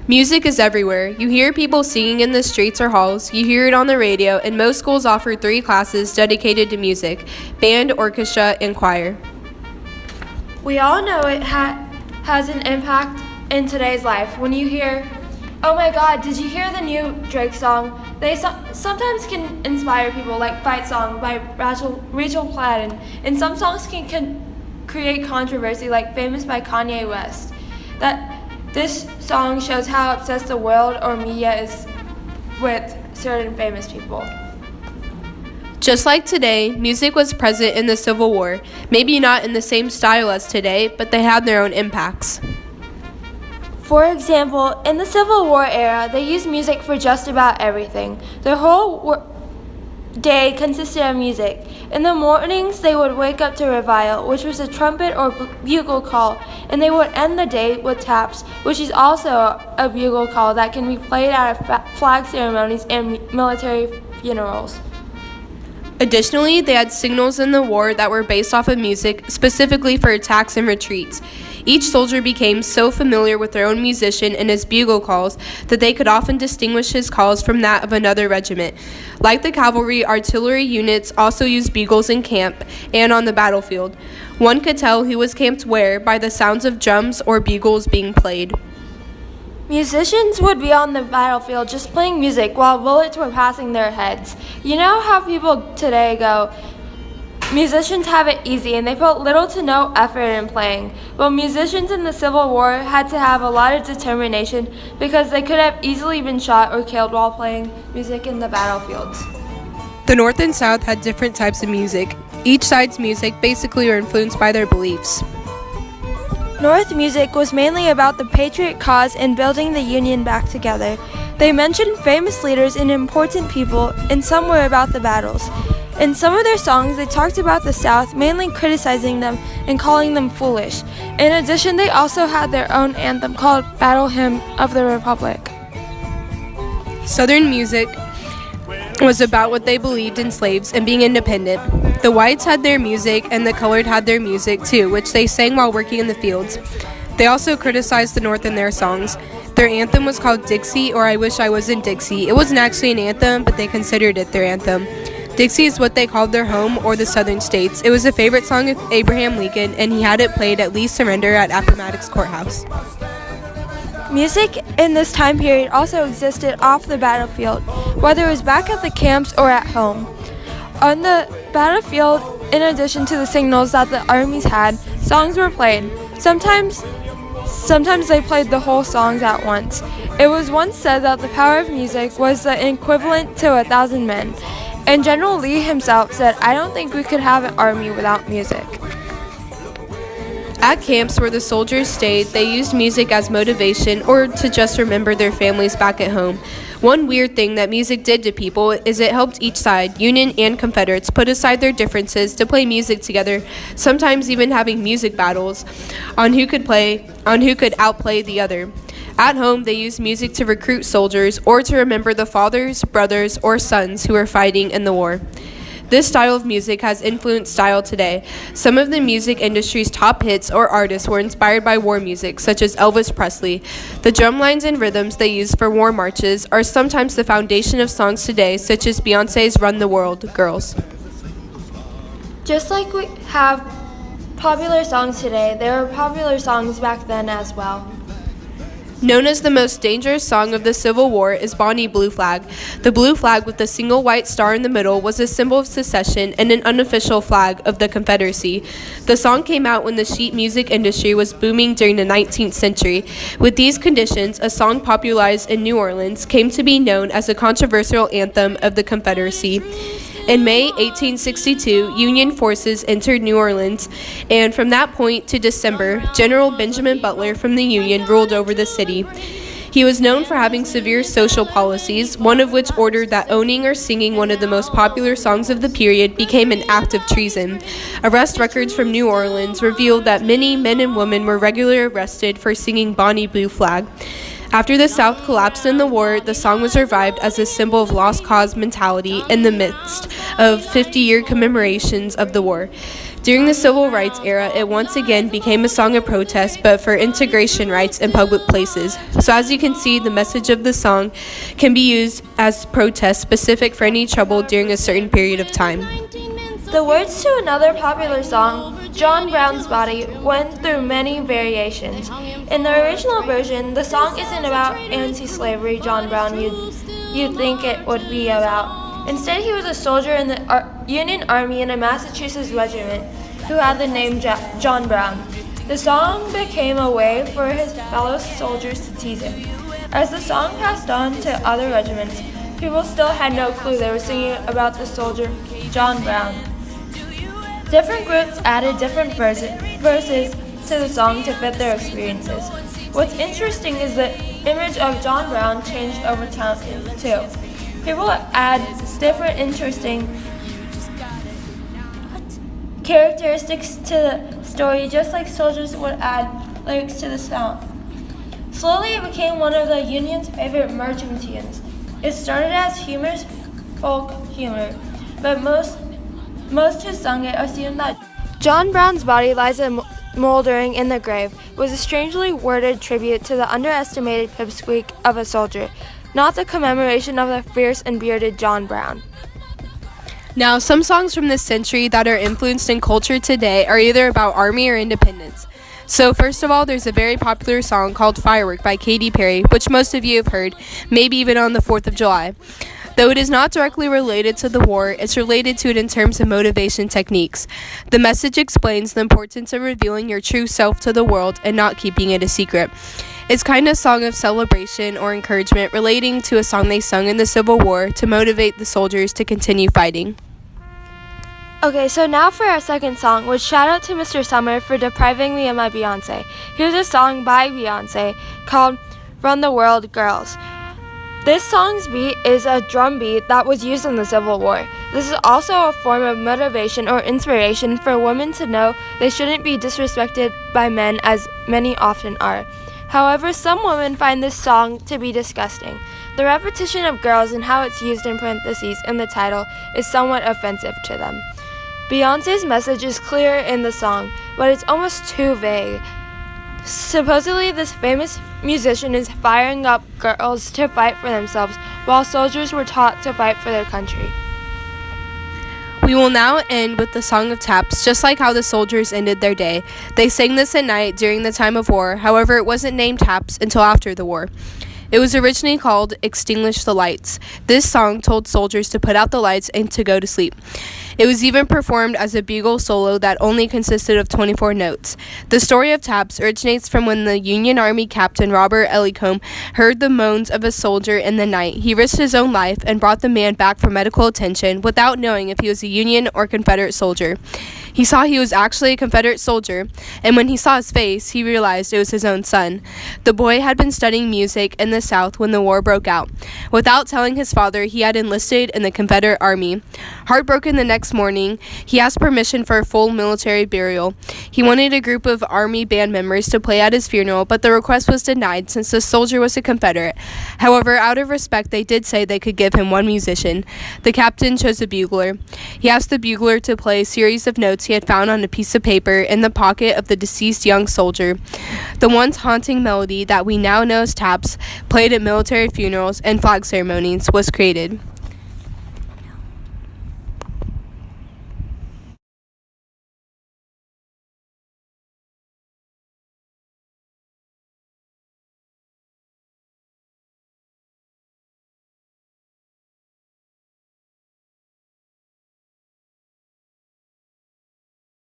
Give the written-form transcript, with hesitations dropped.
Music is everywhere. You hear people singing in the streets or halls, you hear it on the radio, and most schools offer 3 classes dedicated to music: band, orchestra, and choir. We all know it has an impact in today's life. When you hear, "Oh my God, did you hear the new Drake song?" They sometimes can inspire people, like "Fight Song" by Rachel Platten, and some songs can create controversy, like "Famous" by Kanye West. This song shows how obsessed the world or media is with certain famous people. Just like today, music was present in the Civil War, maybe not in the same style as today, but they had their own impacts. For example, in the Civil War era, they used music for just about everything. Their whole day consisted of music. In the mornings, they would wake up to revival, which was a trumpet or bugle call, and they would end the day with taps, which is also a bugle call that can be played at flag ceremonies and military funerals. Additionally, they had signals in the war that were based off of music, specifically for attacks and retreats. Each soldier became so familiar with their own musician and his bugle calls that they could often distinguish his calls from that of another regiment. Like the cavalry, artillery units also used bugles in camp and on the battlefield. One could tell who was camped where by the sounds of drums or bugles being played. Musicians would be on the battlefield just playing music while bullets were passing their heads. You know how people today go, musicians have it easy and they put little to no effort in playing. Well, musicians in the Civil War had to have a lot of determination because they could have easily been shot or killed while playing music in the battlefields. The North and South had different types of music. Each side's music basically were influenced by their beliefs. North music was mainly about the patriot cause and building the Union back together. They mentioned famous leaders and important people, and some were about the battles. In some of their songs, they talked about the South, mainly criticizing them and calling them foolish. In addition, they also had their own anthem called Battle Hymn of the Republic. Southern music was about what they believed in slaves and being independent. The whites had their music and the colored had their music too, which they sang while working in the fields. They also criticized the North in their songs. Their anthem was called Dixie, or I Wish I Was in Dixie. It wasn't actually an anthem, but they considered it their anthem. Dixie is what they called their home or the southern states. It was a favorite song of Abraham Lincoln, and he had it played at Lee's surrender at Appomattox Courthouse. Music in this time period also existed off the battlefield, whether it was back at the camps or at home. On the battlefield, in addition to the signals that the armies had, songs were played. Sometimes they played the whole songs at once. It was once said that the power of music was the equivalent to 1,000 men. And General Lee himself said, "I don't think we could have an army without music." At camps where the soldiers stayed, they used music as motivation or to just remember their families back at home. One weird thing that music did to people is it helped each side, Union and Confederates, put aside their differences to play music together, sometimes even having music battles on who could outplay the other. At home, they used music to recruit soldiers or to remember the fathers, brothers, or sons who were fighting in the war. This style of music has influenced style today. Some of the music industry's top hits or artists were inspired by war music, such as Elvis Presley. The drum lines and rhythms they use for war marches are sometimes the foundation of songs today, such as Beyoncé's Run the World, Girls. Just like we have popular songs today, there were popular songs back then as well. Known as the most dangerous song of the Civil War is Bonnie Blue Flag. The blue flag with the single white star in the middle was a symbol of secession and an unofficial flag of the Confederacy. The song came out when the sheet music industry was booming during the 19th century. With these conditions, a song popularized in New Orleans came to be known as a controversial anthem of the Confederacy. In May 1862, Union forces entered New Orleans, and from that point to December, General Benjamin Butler from the Union ruled over the city. He was known for having severe social policies, one of which ordered that owning or singing one of the most popular songs of the period became an act of treason. Arrest records from New Orleans revealed that many men and women were regularly arrested for singing Bonnie Blue Flag. After the South collapsed in the war, the song was revived as a symbol of lost cause mentality in the midst of 50-year commemorations of the war. During the civil rights era, it once again became a song of protest, but for integration rights in public places. So as you can see, the message of the song can be used as protest specific for any trouble during a certain period of time. The words to another popular song, John Brown's Body, went through many variations. In the original version, the song isn't about anti-slavery John Brown you'd think it would be about. Instead, he was a soldier in the Union Army in a Massachusetts regiment who had the name John Brown. The song became a way for his fellow soldiers to tease him. As the song passed on to other regiments, people still had no clue they were singing about the soldier John Brown. Different groups added different verses to the song to fit their experiences. What's interesting is the image of John Brown changed over time too. People add different interesting characteristics to the story, just like soldiers would add lyrics to the song. Slowly it became one of the Union's favorite marching tunes. It started as humorous folk humor, but most who sung it assumed that John Brown's body lies moldering in the grave was a strangely worded tribute to the underestimated pipsqueak of a soldier, not the commemoration of the fierce and bearded John Brown. Now, some songs from this century that are influenced in culture today are either about army or independence. So first of all, there's a very popular song called Firework by Katy Perry, which most of you have heard, maybe even on the 4th of July. Though it is not directly related to the war, it's related to it in terms of motivation techniques. The message explains the importance of revealing your true self to the world and not keeping it a secret. It's kind of a song of celebration or encouragement relating to a song they sung in the Civil War to motivate the soldiers to continue fighting. Okay, so now for our second song, which shout out to Mr. Summer for depriving me of my Beyonce. Here's a song by Beyonce called Run the World, Girls. This song's beat is a drum beat that was used in the Civil War. This is also a form of motivation or inspiration for women to know they shouldn't be disrespected by men, as many often are. However, some women find this song to be disgusting. The repetition of girls and how it's used in parentheses in the title is somewhat offensive to them. Beyonce's message is clear in the song, but it's almost too vague. Supposedly, this famous musician is firing up girls to fight for themselves, while soldiers were taught to fight for their country. We will now end with the Song of Taps, just like how the soldiers ended their day. They sang this at night during the time of war, however it wasn't named Taps until after the war. It was originally called Extinguish the Lights. This song told soldiers to put out the lights and to go to sleep. It was even performed as a bugle solo that only consisted of 24 notes. The story of Taps originates from when the Union Army Captain Robert Ellicombe heard the moans of a soldier in the night. He risked his own life and brought the man back for medical attention without knowing if he was a Union or Confederate soldier. He saw he was actually a Confederate soldier, and when he saw his face, he realized it was his own son. The boy had been studying music in the South when the war broke out. Without telling his father, he had enlisted in the Confederate Army. Heartbroken the next morning, he asked permission for a full military burial. He wanted a group of Army band members to play at his funeral, but the request was denied since the soldier was a Confederate. However, out of respect, they did say they could give him one musician. The captain chose a bugler. He asked the bugler to play a series of notes he had found on a piece of paper in the pocket of the deceased young soldier. The once haunting melody that we now know as taps, played at military funerals and flag ceremonies, was created.